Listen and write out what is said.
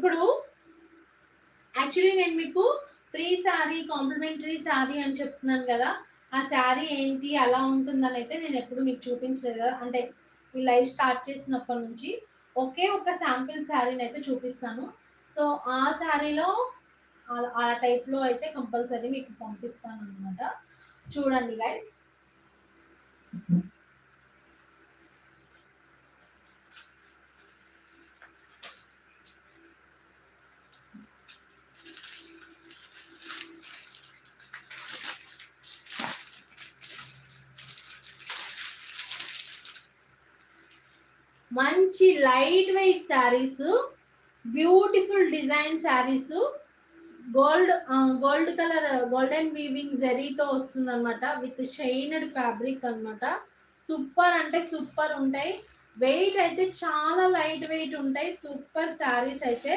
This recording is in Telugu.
ఇప్పుడు యాక్చువల్లీ నేను మీకు ఫ్రీ శారీ, కాంప్లిమెంటరీ శారీ అని చెప్తున్నాను కదా, ఆ శారీ ఏంటి అలా ఉంటుందని అయితే నేను ఎప్పుడు మీకు చూపించలేదు కదా. అంటే ఈ లైవ్ స్టార్ట్ చేసినప్పటి నుంచి ఒకే ఒక శాంపిల్ శారీని అయితే చూపిస్తాను. సో ఆ శారీలో ఆ టైప్లో అయితే కంపల్సరీ మీకు పంపిస్తాను అనమాట. చూడండి గైస్. మంచి light weight saris, beautiful design saris, gold colour golden weaving జరీతో వస్తుంది అనమాట, విత్ షైనడ్ ఫ్యాబ్రిక్ అనమాట. సూపర్ అంటే సూపర్ ఉంటాయి. వెయిట్ అయితే చాలా లైట్ వెయిట్ ఉంటాయి. సూపర్ శారీస్ అయితే